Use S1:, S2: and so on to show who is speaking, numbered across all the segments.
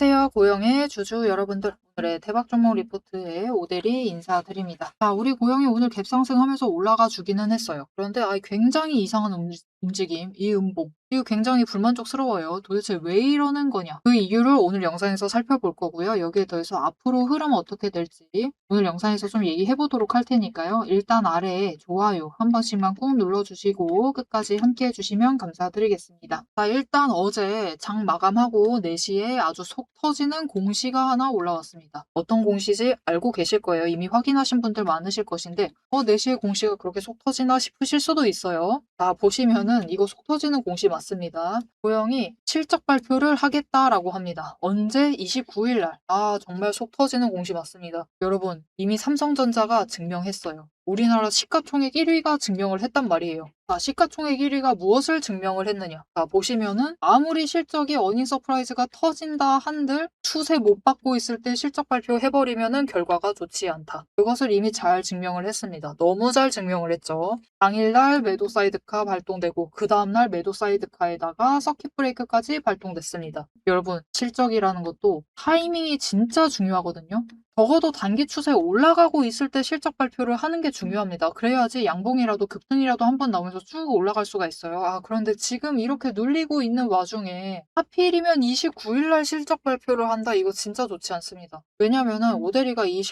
S1: 안녕하세요. 고영의 주주 여러분들. 오늘의 대박 종목 리포트에 오대리 인사드립니다. 자, 우리 고영이 오늘 갭상승하면서 올라가 주기는 했어요. 그런데 굉장히 이상한 움직임, 이 음봉. 이거 굉장히 불만족스러워요. 도대체 왜 이러는 거냐? 그 이유를 오늘 영상에서 살펴볼 거고요. 여기에 더해서 앞으로 흐름 어떻게 될지 오늘 영상에서 좀 얘기해 보도록 할 테니까요. 일단 아래에 좋아요 한 번씩만 꾹 눌러주시고 끝까지 함께 해주시면 감사드리겠습니다. 자, 일단 어제 장 마감하고 4시에 아주 속 터지는 공시가 하나 올라왔습니다. 어떤 공시지 알고 계실 거예요. 이미 확인하신 분들 많으실 것인데 4시에 공시가 그렇게 속 터지나 싶으실 수도 있어요. 자, 보시면은 이거 속 터지는 공시 맞습니다. 고영이 실적 발표를 하겠다라고 합니다. 언제? 29일 날. 정말 속 터지는 공시 맞습니다. 여러분, 이미 삼성전자가 증명했어요. 우리나라 시가총액 1위가 증명을 했단 말이에요. 자, 시가총액 1위가 무엇을 증명을 했느냐? 자, 보시면은 아무리 실적이 어닝 서프라이즈가 터진다 한들 추세 못 받고 있을 때 실적 발표해버리면은 결과가 좋지 않다. 그것을 이미 잘 증명을 했습니다. 너무 잘 증명을 했죠. 당일날 매도 사이드카 발동되고 그 다음날 매도 사이드카에다가 서킷 브레이크까지 발동됐습니다. 여러분, 실적이라는 것도 타이밍이 진짜 중요하거든요. 적어도 단기 추세 올라가고 있을 때 실적 발표를 하는 게 중요합니다. 그래야지 양봉이라도 급등이라도 한번 나오면서 쭉 올라갈 수가 있어요. 그런데 지금 이렇게 눌리고 있는 와중에 하필이면 29일 날 실적 발표를 한다? 이거 진짜 좋지 않습니다. 왜냐면은 오대리가 이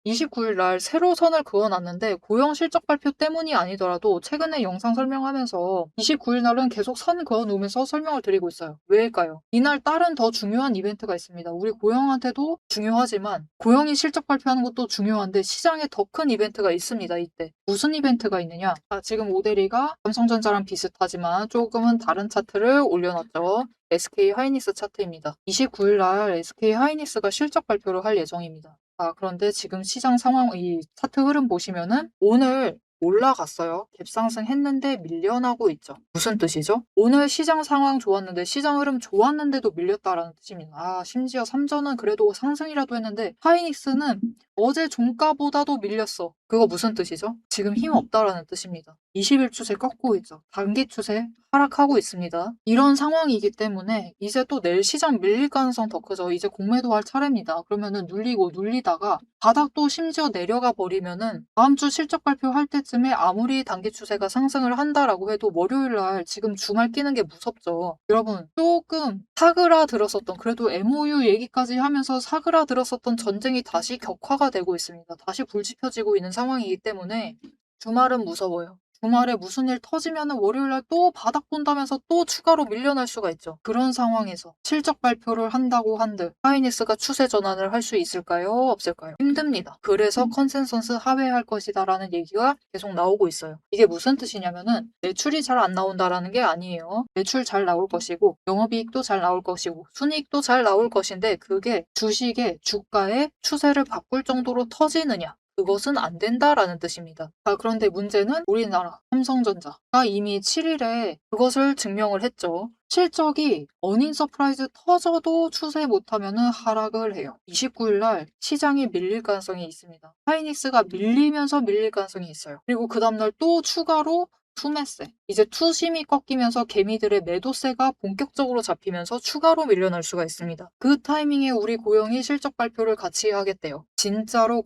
S1: 29일 날 새로 선을 그어놨는데 고용 실적 발표 때문이 아니더라도 최근에 영상 설명하면서 29일 날은 계속 선 그어놓으면서 설명을 드리고 있어요. 왜일까요? 이날 다른 더 중요한 이벤트가 있습니다. 우리 고영한테도 중요하지만 고영이 실적 발표하는 것도 중요한데 시장에 더 큰 이벤트가 있습니다. 이때. 무슨 이벤트가 있느냐? 지금 오대리가 삼성전자랑 비슷하지만 조금은 다른 차트를 올려놨죠. SK 하이닉스 차트입니다. 29일 날 SK 하이닉스가 실적 발표를 할 예정입니다. 그런데 지금 시장 상황, 이 차트 흐름 보시면은 오늘 올라갔어요. 갭상승 했는데 밀려나고 있죠. 무슨 뜻이죠? 오늘 시장 상황 좋았는데, 시장 흐름 좋았는데도 밀렸다라는 뜻입니다. 심지어 삼전은 그래도 상승이라도 했는데 하이닉스는 어제 종가보다도 밀렸어. 그거 무슨 뜻이죠? 지금 힘 없다라는 뜻입니다. 20일 추세 꺾고 있죠. 단기 추세 하락하고 있습니다. 이런 상황이기 때문에 이제 또 내일 시장 밀릴 가능성 더 크죠. 이제 공매도 할 차례입니다. 그러면은 눌리다가 바닥 또 심지어 내려가 버리면은 다음 주 실적 발표할 때쯤에 아무리 단기 추세가 상승을 한다라고 해도 월요일 날 지금 주말 끼는 게 무섭죠. 여러분, 조금 사그라들었었던, 그래도 MOU 얘기까지 하면서 사그라들었었던 전쟁이 다시 격화가 되고 있습니다. 다시 불 지펴지고 있는 상황이기 때문에 주말은 무서워요. 주말에 무슨 일 터지면은 월요일날 또 바닥 본다면서 또 추가로 밀려날 수가 있죠. 그런 상황에서 실적 발표를 한다고 한들 하이닉스가 추세 전환을 할 수 있을까요? 없을까요? 힘듭니다. 그래서 컨센서스 하회할 것이다라는 얘기가 계속 나오고 있어요. 이게 무슨 뜻이냐면은 매출이 잘 안 나온다라는 게 아니에요. 매출 잘 나올 것이고 영업이익도 잘 나올 것이고 순이익도 잘 나올 것인데 그게 주식의 주가의 추세를 바꿀 정도로 터지느냐? 그것은 안 된다라는 뜻입니다. 그런데 문제는 우리나라 삼성전자가 이미 7일에 그것을 증명을 했죠. 실적이 어닝 서프라이즈 터져도 추세 못하면 하락을 해요. 29일 날 시장이 밀릴 가능성이 있습니다. 하이닉스가 밀리면서 밀릴 가능성이 있어요. 그리고 그 다음날 또 추가로 투매세, 이제 투심이 꺾이면서 개미들의 매도세가 본격적으로 잡히면서 추가로 밀려날 수가 있습니다. 그 타이밍에 우리 고영이 실적 발표를 같이 하겠대요. 진짜로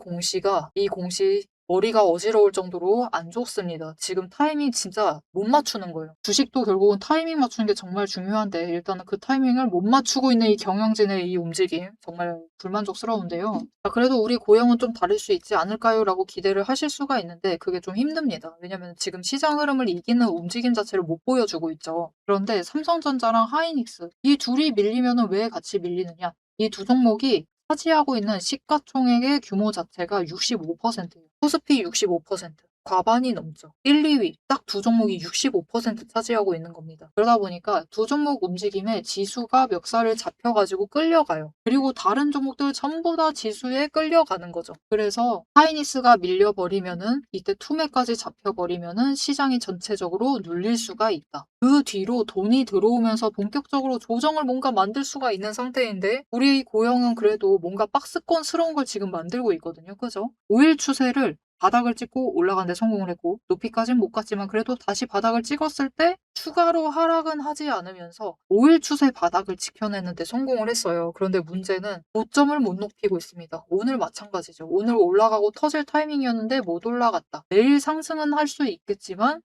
S1: 이 공시 머리가 어지러울 정도로 안 좋습니다. 지금 타이밍 진짜 못 맞추는 거예요. 주식도 결국은 타이밍 맞추는 게 정말 중요한데 일단은 그 타이밍을 못 맞추고 있는 이 경영진의 이 움직임 정말 불만족스러운데요. 그래도 우리 고영은 좀 다를 수 있지 않을까요? 라고 기대를 하실 수가 있는데 그게 좀 힘듭니다. 왜냐면 지금 시장 흐름을 이기는 움직임 자체를 못 보여주고 있죠. 그런데 삼성전자랑 하이닉스 이 둘이 밀리면 왜 같이 밀리느냐? 이 두 종목이 차지하고 있는 시가총액의 규모 자체가 65%예요. 코스피 65%. 과반이 넘죠. 1, 2위 딱 두 종목이 65% 차지하고 있는 겁니다. 그러다 보니까 두 종목 움직임에 지수가 멱살을 잡혀가지고 끌려가요. 그리고 다른 종목들 전부 다 지수에 끌려가는 거죠. 그래서 하이닉스가 밀려버리면은 이때 투매까지 잡혀버리면은 시장이 전체적으로 눌릴 수가 있다. 그 뒤로 돈이 들어오면서 본격적으로 조정을 뭔가 만들 수가 있는 상태인데 우리 고영은 그래도 뭔가 박스권스러운 걸 지금 만들고 있거든요. 그죠? 5일 추세를 바닥을 찍고 올라가는 데 성공을 했고 높이까진 못 갔지만 그래도 다시 바닥을 찍었을 때 추가로 하락은 하지 않으면서 5일 추세 바닥을 지켜내는 데 성공을 했어요. 그런데 문제는 고점을 못 높이고 있습니다. 오늘 마찬가지죠. 오늘 올라가고 터질 타이밍이었는데 못 올라갔다. 내일 상승은 할 수 있겠지만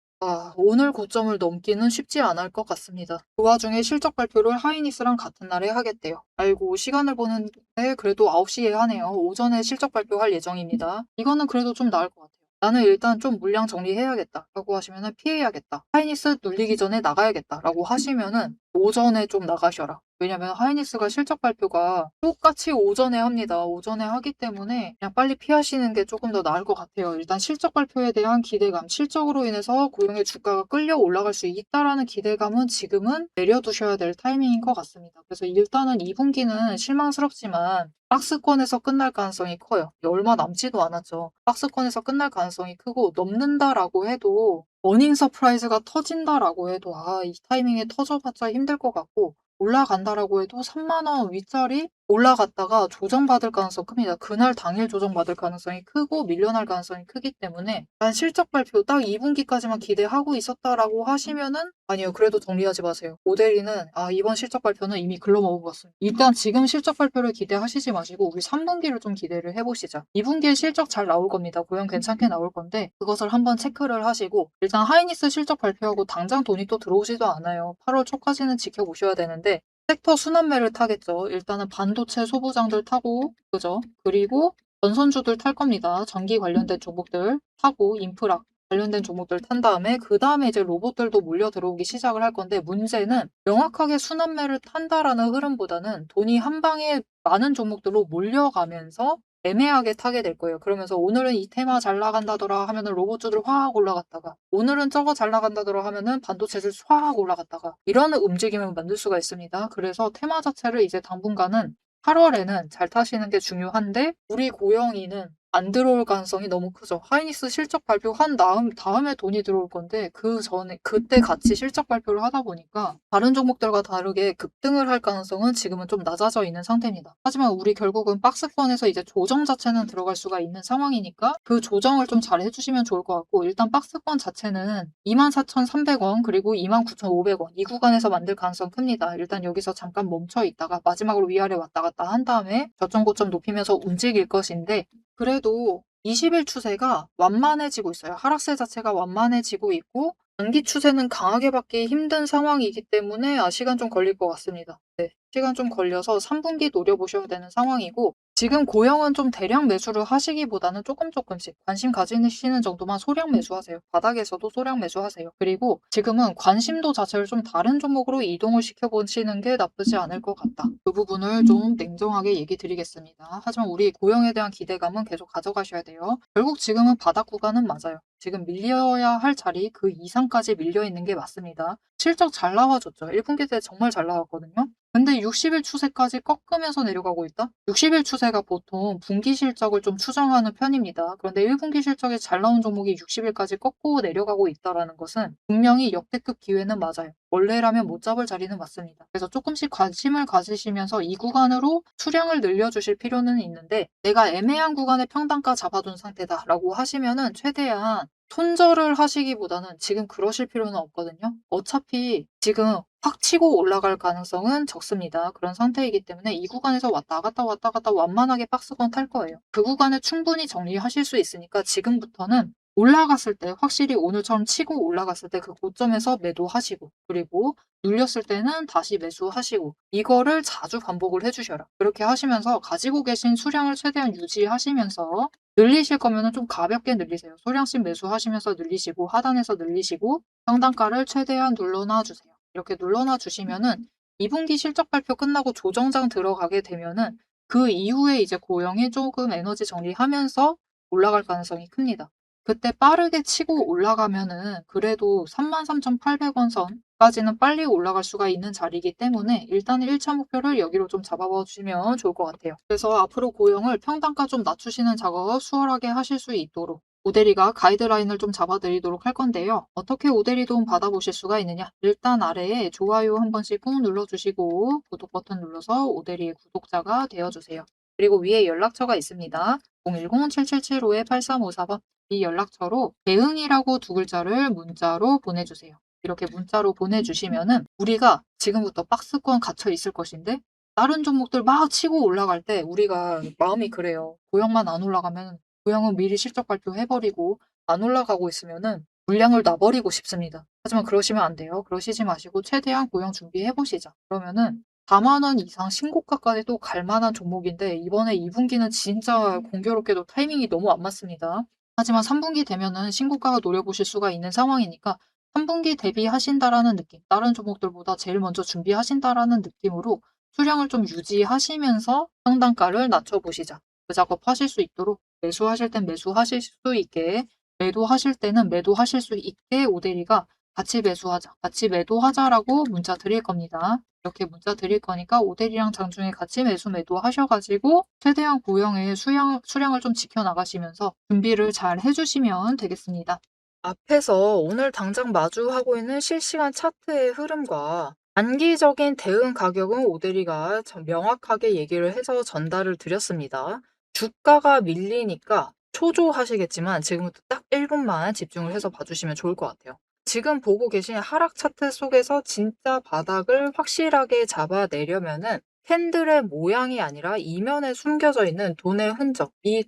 S1: 오늘 고점을 넘기는 쉽지 않을 것 같습니다. 그 와중에 실적 발표를 하이닉스랑 같은 날에 하겠대요. 아이고 시간을 보는데 그래도 9시에 하네요. 오전에 실적 발표할 예정입니다. 이거는 그래도 좀 나을 것 같아요. 나는 일단 좀 물량 정리해야겠다 라고 하시면은 피해야겠다. 하이닉스 눌리기 전에 나가야겠다 라고 하시면은 오전에 좀 나가셔라. 왜냐면 하이닉스가 실적 발표가 똑같이 오전에 합니다. 오전에 하기 때문에 그냥 빨리 피하시는 게 조금 더 나을 것 같아요. 일단 실적 발표에 대한 기대감, 실적으로 인해서 고용의 주가가 끌려 올라갈 수 있다라는 기대감은 지금은 내려두셔야 될 타이밍인 것 같습니다. 그래서 일단은 2분기는 실망스럽지만 박스권에서 끝날 가능성이 커요. 얼마 남지도 않았죠. 박스권에서 끝날 가능성이 크고 넘는다라고 해도 어닝 서프라이즈가 터진다라고 해도 이 타이밍에 터져봤자 힘들 것 같고 올라간다라고 해도 3만 원 윗자리 올라갔다가 조정받을 가능성이 큽니다. 그날 당일 조정받을 가능성이 크고 밀려날 가능성이 크기 때문에 난 실적 발표 딱 2분기까지만 기대하고 있었다라고 하시면은 아니요. 그래도 정리하지 마세요. 오데리는 이번 실적 발표는 이미 글러먹은 것 같습니다. 일단 지금 실적 발표를 기대하시지 마시고 우리 3분기를 좀 기대를 해보시자. 2분기에 실적 잘 나올 겁니다. 고용 괜찮게 나올 건데 그것을 한번 체크를 하시고 일단 하이닉스 실적 발표하고 당장 돈이 또 들어오지도 않아요. 8월 초까지는 지켜보셔야 되는데 섹터 순환매를 타겠죠. 일단은 반도체 소부장들 타고 그죠? 그리고 전선주들 탈 겁니다. 전기 관련된 종목들 타고 인프라 관련된 종목들 탄 다음에 그 다음에 이제 로봇들도 몰려 들어오기 시작을 할 건데 문제는 명확하게 순환매를 탄다라는 흐름보다는 돈이 한 방에 많은 종목들로 몰려가면서 애매하게 타게 될 거예요. 그러면서 오늘은 이 테마 잘 나간다더라 하면은 로봇주들 확 올라갔다가 오늘은 저거 잘 나간다더라 하면은 반도체들 확 올라갔다가 이런 움직임을 만들 수가 있습니다. 그래서 테마 자체를 이제 당분간은 8월에는 잘 타시는 게 중요한데 우리 고영이는 안 들어올 가능성이 너무 크죠. 하이닉스 실적 발표한 다음에 돈이 들어올 건데 그 전에 그때 같이 실적 발표를 하다 보니까 다른 종목들과 다르게 급등을 할 가능성은 지금은 좀 낮아져 있는 상태입니다. 하지만 우리 결국은 박스권에서 이제 조정 자체는 들어갈 수가 있는 상황이니까 그 조정을 좀 잘 해주시면 좋을 것 같고 일단 박스권 자체는 24,300원 그리고 29,500원 이 구간에서 만들 가능성 큽니다. 일단 여기서 잠깐 멈춰 있다가 마지막으로 위아래 왔다 갔다 한 다음에 저점 고점 높이면서 움직일 것인데 그래도 20일 추세가 완만해지고 있어요. 하락세 자체가 완만해지고 있고 단기 추세는 강하게 받기 힘든 상황이기 때문에 시간 좀 걸릴 것 같습니다. 네, 시간 좀 걸려서 3분기 노려보셔야 되는 상황이고 지금 고영은 좀 대량 매수를 하시기보다는 조금씩 관심 가지시는 정도만 소량 매수하세요. 바닥에서도 소량 매수하세요. 그리고 지금은 관심도 자체를 좀 다른 종목으로 이동을 시켜보시는 게 나쁘지 않을 것 같다. 그 부분을 좀 냉정하게 얘기 드리겠습니다. 하지만 우리 고영에 대한 기대감은 계속 가져가셔야 돼요. 결국 지금은 바닥 구간은 맞아요. 지금 밀려야 할 자리 그 이상까지 밀려 있는 게 맞습니다. 실적 잘 나와줬죠. 1분기 때 정말 잘 나왔거든요. 근데 60일 추세까지 꺾으면서 내려가고 있다? 60일 추세가 보통 분기 실적을 좀 추정하는 편입니다. 그런데 1분기 실적이 잘 나온 종목이 60일까지 꺾고 내려가고 있다는 것은 분명히 역대급 기회는 맞아요. 원래라면 못 잡을 자리는 맞습니다. 그래서 조금씩 관심을 가지시면서 이 구간으로 수량을 늘려주실 필요는 있는데 내가 애매한 구간에 평단가 잡아둔 상태다라고 하시면은 최대한 손절을 하시기보다는 지금 그러실 필요는 없거든요. 어차피 지금 확 치고 올라갈 가능성은 적습니다. 그런 상태이기 때문에 이 구간에서 왔다 갔다 완만하게 박스권 탈 거예요. 그 구간을 충분히 정리하실 수 있으니까 지금부터는 올라갔을 때 확실히 오늘처럼 치고 올라갔을 때 그 고점에서 매도하시고 그리고 눌렸을 때는 다시 매수하시고 이거를 자주 반복을 해주셔라. 그렇게 하시면서 가지고 계신 수량을 최대한 유지하시면서 늘리실 거면은 좀 가볍게 늘리세요. 소량씩 매수하시면서 늘리시고 하단에서 늘리시고 평단가를 최대한 눌러놔 주세요. 이렇게 눌러놔 주시면은 2분기 실적 발표 끝나고 조정장 들어가게 되면은 그 이후에 이제 고영이 조금 에너지 정리하면서 올라갈 가능성이 큽니다. 그때 빠르게 치고 올라가면은 그래도 33,800원 선까지는 빨리 올라갈 수가 있는 자리이기 때문에 일단 1차 목표를 여기로 좀 잡아봐 주시면 좋을 것 같아요. 그래서 앞으로 고영을 평단가 좀 낮추시는 작업 수월하게 하실 수 있도록 오데리가 가이드라인을 좀 잡아드리도록 할 건데요. 어떻게 오데리 도움 받아보실 수가 있느냐? 일단 아래에 좋아요 한 번씩 꾹 눌러주시고 구독 버튼 눌러서 오데리의 구독자가 되어주세요. 그리고 위에 연락처가 있습니다. 010-7775-8354번. 이 연락처로 대응이라고 두 글자를 문자로 보내주세요. 이렇게 문자로 보내주시면은 우리가 지금부터 박스권 갇혀 있을 것인데 다른 종목들 막 치고 올라갈 때 우리가 마음이 그래요. 고영만 안 올라가면 고영은 미리 실적 발표해버리고 안 올라가고 있으면은 물량을 놔버리고 싶습니다. 하지만 그러시면 안 돼요. 그러시지 마시고 최대한 고영 준비해보시자. 그러면은 4만 원 이상 신고가까지 또 갈 만한 종목인데 이번에 2분기는 진짜 공교롭게도 타이밍이 너무 안 맞습니다. 하지만 3분기 되면은 신고가가 노려보실 수가 있는 상황이니까 3분기 대비하신다라는 느낌, 다른 종목들보다 제일 먼저 준비하신다라는 느낌으로 수량을 좀 유지하시면서 상단가를 낮춰보시자. 그 작업 하실 수 있도록 매수하실 땐 매수하실 수 있게, 매도하실 때는 매도하실 수 있게 오대리가 같이 매수하자, 같이 매도하자라고 문자 드릴 겁니다. 이렇게 문자 드릴 거니까 오대리랑 장중에 같이 매수 매도하셔가지고 최대한 고영의 수량을 좀 지켜나가시면서 준비를 잘 해주시면 되겠습니다. 앞에서 오늘 당장 마주하고 있는 실시간 차트의 흐름과 단기적인 대응 가격은 오대리가 명확하게 얘기를 해서 전달을 드렸습니다. 주가가 밀리니까 초조하시겠지만 지금부터 딱 1분만 집중을 해서 봐주시면 좋을 것 같아요. 지금 보고 계신 하락 차트 속에서 진짜 바닥을 확실하게 잡아내려면은 캔들의 모양이 아니라 이면에 숨겨져 있는 돈의 흔적, 이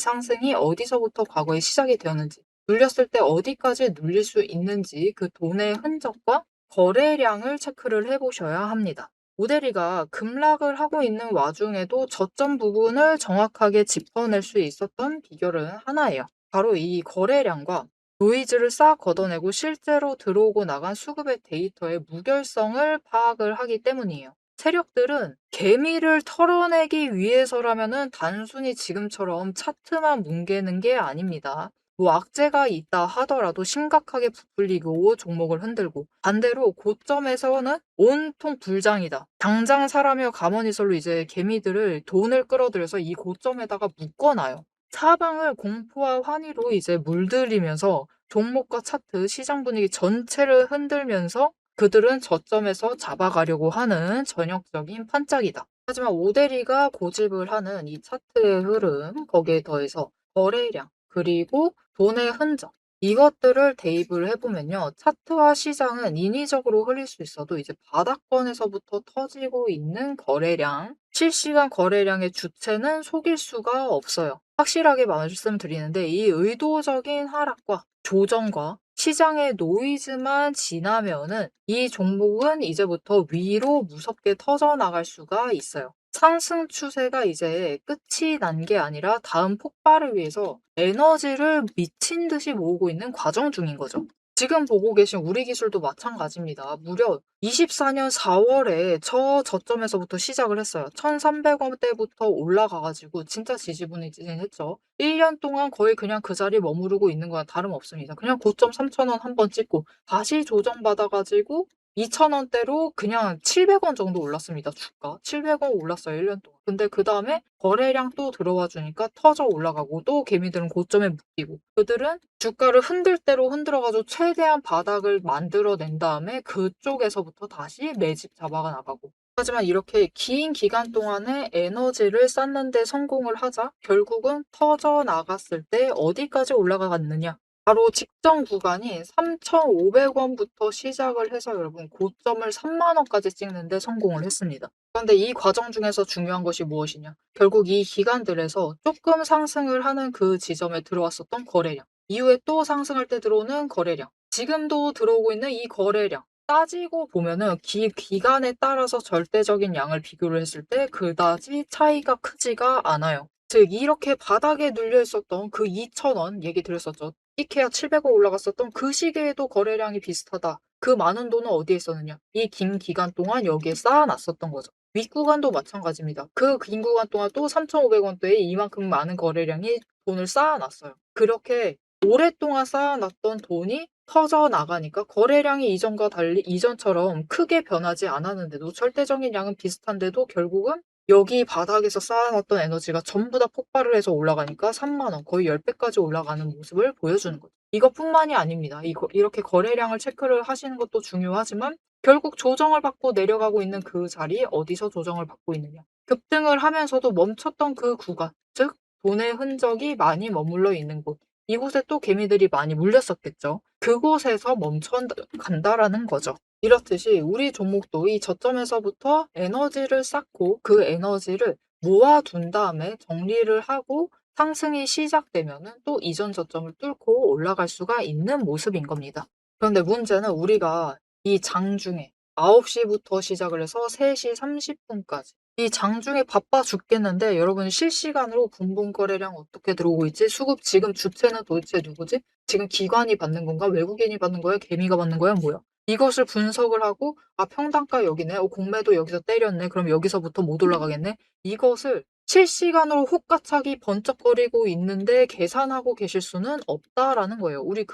S1: 상승이 어디서부터 과거에 시작이 되었는지, 눌렸을 때 어디까지 눌릴 수 있는지 그 돈의 흔적과 거래량을 체크를 해보셔야 합니다. 오대리가 급락을 하고 있는 와중에도 저점 부분을 정확하게 짚어낼 수 있었던 비결은 하나예요. 바로 이 거래량과 노이즈를 싹 걷어내고 실제로 들어오고 나간 수급의 데이터의 무결성을 파악을 하기 때문이에요. 세력들은 개미를 털어내기 위해서라면은 단순히 지금처럼 차트만 뭉개는 게 아닙니다. 뭐 악재가 있다 하더라도 심각하게 부풀리고 종목을 흔들고, 반대로 고점에서는 온통 불장이다, 당장 사라며 가머니설로 이제 개미들을 돈을 끌어들여서 이 고점에다가 묶어놔요. 사방을 공포와 환희로 이제 물들이면서 종목과 차트, 시장 분위기 전체를 흔들면서 그들은 저점에서 잡아가려고 하는 전형적인 판짝이다. 하지만 오대리가 고집을 하는 이 차트의 흐름, 거기에 더해서 거래량, 그리고 돈의 흔적, 이것들을 대입을 해보면요. 차트와 시장은 인위적으로 흘릴 수 있어도 이제 바닥권에서부터 터지고 있는 거래량, 실시간 거래량의 주체는 속일 수가 없어요. 확실하게 말씀드리는데 이 의도적인 하락과 조정과 시장의 노이즈만 지나면은 이 종목은 이제부터 위로 무섭게 터져나갈 수가 있어요. 상승 추세가 이제 끝이 난 게 아니라 다음 폭발을 위해서 에너지를 미친 듯이 모으고 있는 과정 중인 거죠. 지금 보고 계신 우리 기술도 마찬가지입니다. 무려 24년 4월에 저점에서부터 시작을 했어요. 1,300원대부터 올라가가지고 진짜 지지부진했죠. 1년 동안 거의 그냥 그 자리에 머무르고 있는 거랑 다름없습니다. 그냥 고점 3,000원 한번 찍고 다시 조정받아가지고 2,000원대로 그냥 700원 정도 올랐습니다. 주가 700원 올랐어요. 1년 동안. 근데 그 다음에 거래량 또 들어와 주니까 터져 올라가고, 또 개미들은 고점에 묶이고, 그들은 주가를 흔들 대로 흔들어가지고 최대한 바닥을 만들어낸 다음에 그쪽에서부터 다시 매집 잡아가 나가고. 하지만 이렇게 긴 기간 동안에 에너지를 쌓는 데 성공을 하자 결국은 터져 나갔을 때 어디까지 올라가갔느냐, 바로 직전 구간이 3,500원부터 시작을 해서 여러분 고점을 3만 원까지 찍는데 성공을 했습니다. 그런데 이 과정 중에서 중요한 것이 무엇이냐? 결국 이 기간들에서 조금 상승을 하는 그 지점에 들어왔었던 거래량, 이후에 또 상승할 때 들어오는 거래량, 지금도 들어오고 있는 이 거래량, 따지고 보면은 기간에 따라서 절대적인 양을 비교를 했을 때 그다지 차이가 크지가 않아요. 즉 이렇게 바닥에 눌려 있었던 그 2,000원 얘기 드렸었죠. 이케아 700원 올라갔었던 그 시기에도 거래량이 비슷하다. 그 많은 돈은 어디에 있었느냐? 이 긴 기간 동안 여기에 쌓아놨었던 거죠. 윗구간도 마찬가지입니다. 그 긴 구간 동안 또 3,500원대에 이만큼 많은 거래량이 돈을 쌓아놨어요. 그렇게 오랫동안 쌓아놨던 돈이 터져 나가니까 거래량이 이전과 달리 이전처럼 크게 변하지 않았는데도, 절대적인 양은 비슷한데도 결국은 여기 바닥에서 쌓아놨던 에너지가 전부 다 폭발을 해서 올라가니까 3만 원, 거의 10배까지 올라가는 모습을 보여주는 거죠. 이것뿐만이 아닙니다. 이렇게 거래량을 체크를 하시는 것도 중요하지만 결국 조정을 받고 내려가고 있는 그 자리, 어디서 조정을 받고 있느냐. 급등을 하면서도 멈췄던 그 구간, 즉 돈의 흔적이 많이 머물러 있는 곳. 이곳에 또 개미들이 많이 물렸었겠죠. 그곳에서 멈춰 간다라는 거죠. 이렇듯이 우리 종목도 이 저점에서부터 에너지를 쌓고 그 에너지를 모아둔 다음에 정리를 하고 상승이 시작되면은 또 이전 저점을 뚫고 올라갈 수가 있는 모습인 겁니다. 그런데 문제는 우리가 이 장중에 9시부터 시작을 해서 3시 30분까지 이 장중에 바빠 죽겠는데 여러분 실시간으로 분봉 거래량 어떻게 들어오고 있지? 수급 지금 주체는 도대체 누구지? 지금 기관이 받는 건가? 외국인이 받는 거야? 개미가 받는 거야? 뭐야? 이것을 분석을 하고 평단가 여기네. 공매도 여기서 때렸네. 그럼 여기서부터 못 올라가겠네. 이것을 실시간으로 혹가차기 번쩍거리고 있는데 계산하고 계실 수는 없다라는 거예요. 우리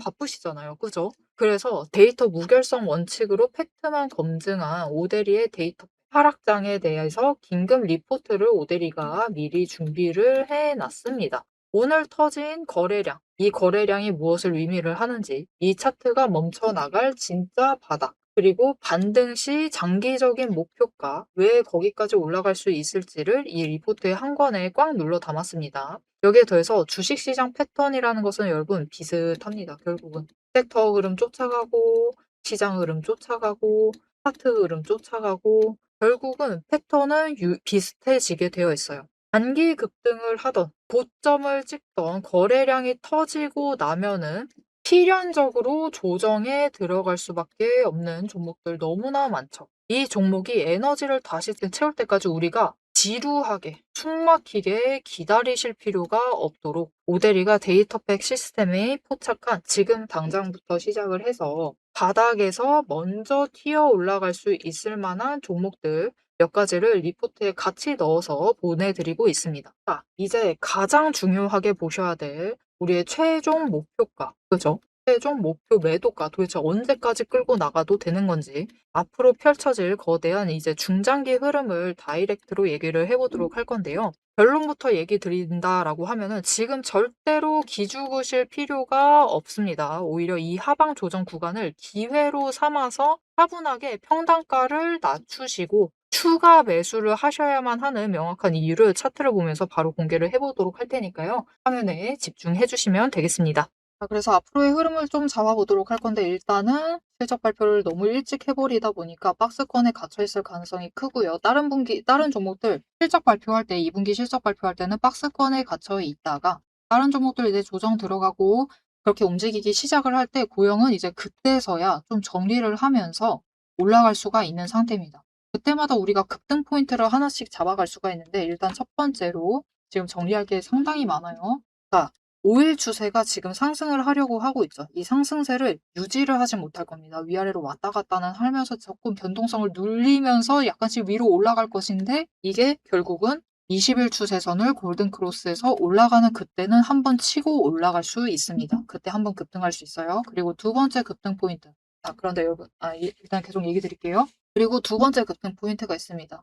S1: 바쁘시잖아요. 그죠? 그래서 데이터 무결성 원칙으로 팩트만 검증한 오대리의 데이터 하락장에 대해서 긴급 리포트를 오대리가 미리 준비를 해놨습니다. 오늘 터진 거래량, 이 거래량이 무엇을 의미를 하는지, 이 차트가 멈춰나갈 진짜 바닥, 그리고 반등 시 장기적인 목표가 왜 거기까지 올라갈 수 있을지를 이 리포트의 한 권에 꽉 눌러 담았습니다. 여기에 더해서 주식시장 패턴이라는 것은 여러분 비슷합니다. 결국은 섹터 흐름 쫓아가고 시장 흐름 쫓아가고 차트 흐름 쫓아가고 결국은 패턴은 비슷해지게 되어 있어요. 단기 급등을 하던 고점을 찍던 거래량이 터지고 나면은 필연적으로 조정에 들어갈 수밖에 없는 종목들 너무나 많죠. 이 종목이 에너지를 다시 채울 때까지 우리가 지루하게 숨막히게 기다리실 필요가 없도록 오대리가 데이터팩 시스템에 포착한 지금 당장부터 시작을 해서 바닥에서 먼저 튀어 올라갈 수 있을 만한 종목들 몇 가지를 리포트에 같이 넣어서 보내드리고 있습니다. 자, 이제 가장 중요하게 보셔야 될 우리의 최종 목표가, 그죠? 최종 목표 매도가 도대체 언제까지 끌고 나가도 되는 건지 앞으로 펼쳐질 거대한 이제 중장기 흐름을 다이렉트로 얘기를 해보도록 할 건데요. 결론부터 얘기 드린다라고 하면은 지금 절대로 기죽으실 필요가 없습니다. 오히려 이 하방 조정 구간을 기회로 삼아서 차분하게 평단가를 낮추시고 추가 매수를 하셔야만 하는 명확한 이유를 차트를 보면서 바로 공개를 해보도록 할 테니까요. 화면에 집중해 주시면 되겠습니다. 자, 그래서 앞으로의 흐름을 좀 잡아보도록 할 건데 일단은 실적 발표를 너무 일찍 해버리다 보니까 박스권에 갇혀있을 가능성이 크고요. 다른 종목들 실적 발표할 때 2분기 실적 발표할 때는 박스권에 갇혀 있다가 다른 종목들 이제 조정 들어가고 그렇게 움직이기 시작을 할 때 고영은 이제 그때서야 좀 정리를 하면서 올라갈 수가 있는 상태입니다. 그때마다 우리가 급등 포인트를 하나씩 잡아갈 수가 있는데 일단 첫 번째로 지금 정리할 게 상당히 많아요. 자, 5일 추세가 지금 상승을 하려고 하고 있죠. 이 상승세를 유지를 하지 못할 겁니다. 위아래로 왔다 갔다는 하면서 조금 변동성을 눌리면서 약간씩 위로 올라갈 것인데 이게 결국은 20일 추세선을 골든크로스에서 올라가는 그때는 한번 치고 올라갈 수 있습니다. 그때 한번 급등할 수 있어요. 그리고 두 번째 급등 포인트. 자, 그런데 여러분, 일단 계속 얘기 드릴게요. 그리고 두 번째 급등 포인트가 있습니다.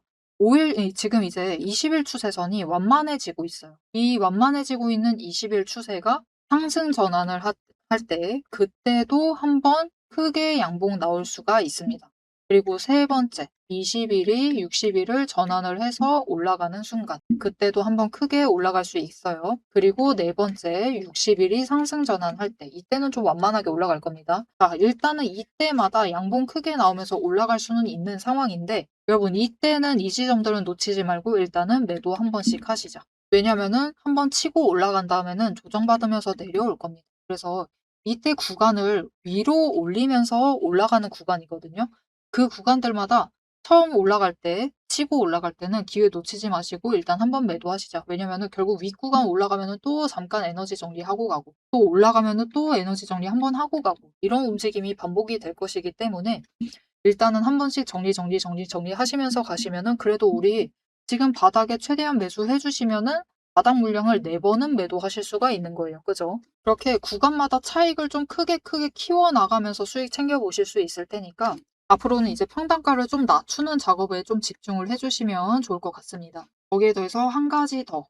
S1: 지금 이제 20일 추세선이 완만해지고 있어요. 이 완만해지고 있는 20일 추세가 상승 전환을 할 때 그때도 한번 크게 양봉 나올 수가 있습니다. 그리고 세 번째 20일이 60일을 전환을 해서 올라가는 순간 그때도 한번 크게 올라갈 수 있어요. 그리고 네 번째 60일이 상승 전환할 때 이때는 좀 완만하게 올라갈 겁니다. 자, 일단은 이때마다 양봉 크게 나오면서 올라갈 수는 있는 상황인데 여러분 이때는 이 지점들은 놓치지 말고 일단은 매도 한 번씩 하시죠. 왜냐면은 한번 치고 올라간 다음에는 조정받으면서 내려올 겁니다. 그래서 이때 구간을 위로 올리면서 올라가는 구간이거든요. 그 구간들마다 처음 올라갈 때, 치고 올라갈 때는 기회 놓치지 마시고 일단 한번 매도하시죠. 왜냐면은 결국 윗구간 올라가면은 또 잠깐 에너지 정리하고 가고 또 올라가면은 또 에너지 정리 한번 하고 가고 이런 움직임이 반복이 될 것이기 때문에 일단은 한 번씩 정리하시면서 가시면은 그래도 우리 지금 바닥에 최대한 매수해 주시면은 바닥 물량을 4번은 매도하실 수가 있는 거예요. 그죠? 그렇게 구간마다 차익을 좀 크게 키워 나가면서 수익 챙겨 보실 수 있을 테니까 앞으로는 이제 평단가를 좀 낮추는 작업에 좀 집중을 해 주시면 좋을 것 같습니다. 거기에 더해서 한 가지 더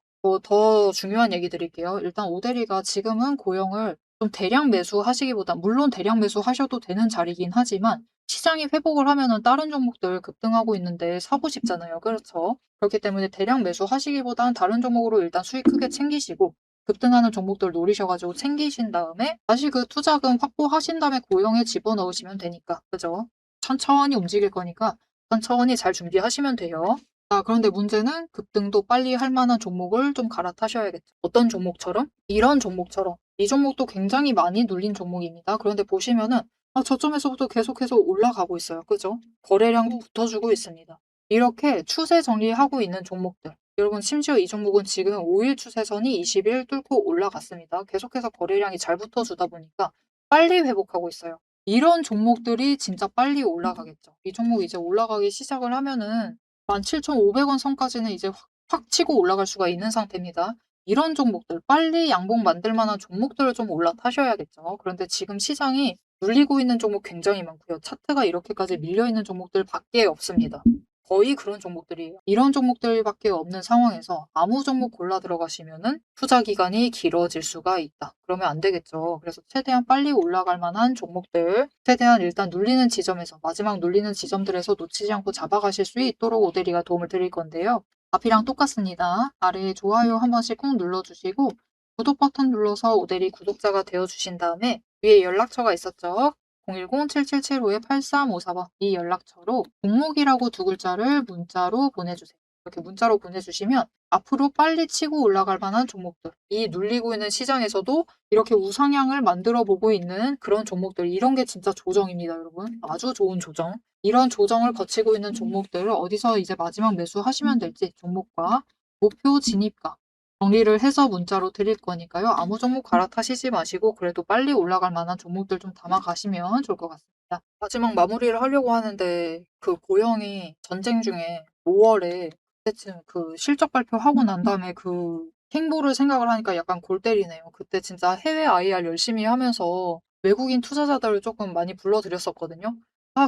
S1: 중요한 얘기 드릴게요. 일단 오대리가 지금은 고영을 좀 대량 매수하시기보다 물론 대량 매수하셔도 되는 자리긴 하지만 시장이 회복을 하면은 다른 종목들 급등하고 있는데 사고 싶잖아요. 그렇죠? 그렇기 때문에 대량 매수하시기보단 다른 종목으로 일단 수익 크게 챙기시고 급등하는 종목들 노리셔 가지고 챙기신 다음에 다시 그 투자금 확보하신 다음에 고용에 집어넣으시면 되니까. 그죠? 천천히 움직일 거니까 천천히 잘 준비하시면 돼요. 자, 그런데 문제는 급등도 빨리 할 만한 종목을 좀 갈아타셔야겠죠. 어떤 종목처럼? 이런 종목처럼. 이 종목도 굉장히 많이 눌린 종목입니다. 그런데 보시면은 저점에서부터 계속해서 올라가고 있어요. 그죠? 거래량도 붙어주고 있습니다. 이렇게 추세 정리하고 있는 종목들. 여러분 심지어 이 종목은 지금 5일 추세선이 20일 뚫고 올라갔습니다. 계속해서 거래량이 잘 붙어주다 보니까 빨리 회복하고 있어요. 이런 종목들이 진짜 빨리 올라가겠죠. 이 종목 이제 올라가기 시작을 하면은 17,500원 선까지는 이제 확 치고 올라갈 수가 있는 상태입니다. 이런 종목들, 빨리 양봉 만들 만한 종목들을 좀 올라타셔야겠죠. 그런데 지금 시장이 눌리고 있는 종목 굉장히 많고요. 차트가 이렇게까지 밀려 있는 종목들 밖에 없습니다. 거의 그런 종목들이에요. 이런 종목들밖에 없는 상황에서 아무 종목 골라 들어가시면은 투자 기간이 길어질 수가 있다. 그러면 안 되겠죠. 그래서 최대한 빨리 올라갈 만한 종목들, 최대한 일단 눌리는 지점에서, 마지막 눌리는 지점들에서 놓치지 않고 잡아가실 수 있도록 오데리가 도움을 드릴 건데요. 앞이랑 똑같습니다. 아래에 좋아요 한 번씩 꾹 눌러주시고 구독 버튼 눌러서 오데리 구독자가 되어주신 다음에 위에 연락처가 있었죠. 010-7775-8354번 이 연락처로 종목이라고 두 글자를 문자로 보내주세요. 이렇게 문자로 보내주시면 앞으로 빨리 치고 올라갈 만한 종목들, 이 눌리고 있는 시장에서도 이렇게 우상향을 만들어 보고 있는 그런 종목들, 이런 게 진짜 조정입니다, 여러분. 아주 좋은 조정. 이런 조정을 거치고 있는 종목들을 어디서 이제 마지막 매수하시면 될지 종목과 목표 진입가 정리를 해서 문자로 드릴 거니까요. 아무 종목 갈아타시지 마시고 그래도 빨리 올라갈 만한 종목들 좀 담아가시면 좋을 것 같습니다. 마지막 마무리를 하려고 하는데 그 고영이 전쟁 중에 5월에 그때쯤 그 실적 발표하고 난 다음에 그 행보를 생각을 하니까 약간 골 때리네요. 그때 진짜 해외 IR 열심히 하면서 외국인 투자자들을 조금 많이 불러들였었거든요.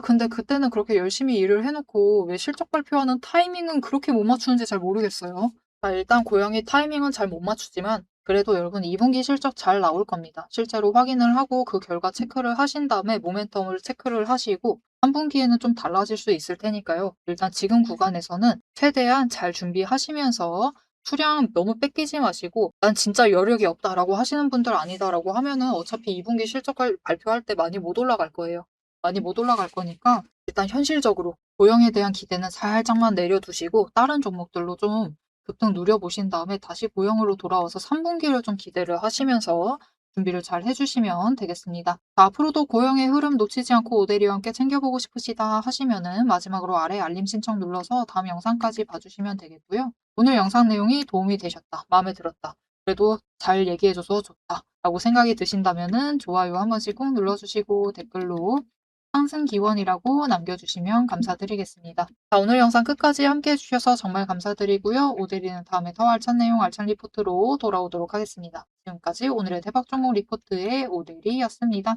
S1: 근데 그때는 그렇게 열심히 일을 해놓고 왜 실적 발표하는 타이밍은 그렇게 못 맞추는지 잘 모르겠어요. 일단 고영이 타이밍은 잘 못 맞추지만 그래도 여러분 2분기 실적 잘 나올 겁니다. 실제로 확인을 하고 그 결과 체크를 하신 다음에 모멘텀을 체크를 하시고 3분기에는 좀 달라질 수 있을 테니까요. 일단 지금 구간에서는 최대한 잘 준비하시면서 수량 너무 뺏기지 마시고 난 진짜 여력이 없다라고 하시는 분들 아니다라고 하면은 어차피 2분기 실적 발표할 때 많이 못 올라갈 거예요. 많이 못 올라갈 거니까 일단 현실적으로 고영에 대한 기대는 살짝만 내려두시고 다른 종목들로 좀 급등 누려보신 다음에 다시 고영으로 돌아와서 3분기를 좀 기대를 하시면서 준비를 잘 해주시면 되겠습니다. 앞으로도 고영의 흐름 놓치지 않고 오데리와 함께 챙겨보고 싶으시다 하시면은 마지막으로 아래 알림 신청 눌러서 다음 영상까지 봐주시면 되겠고요. 오늘 영상 내용이 도움이 되셨다, 마음에 들었다, 그래도 잘 얘기해줘서 좋다 라고 생각이 드신다면은 좋아요 한 번씩 꼭 눌러주시고 댓글로 상승 기원이라고 남겨주시면 감사드리겠습니다. 자, 오늘 영상 끝까지 함께 해주셔서 정말 감사드리고요. 오데리는 다음에 더 알찬 내용 알찬 리포트로 돌아오도록 하겠습니다. 지금까지 오늘의 대박 종목 리포트의 오데리였습니다.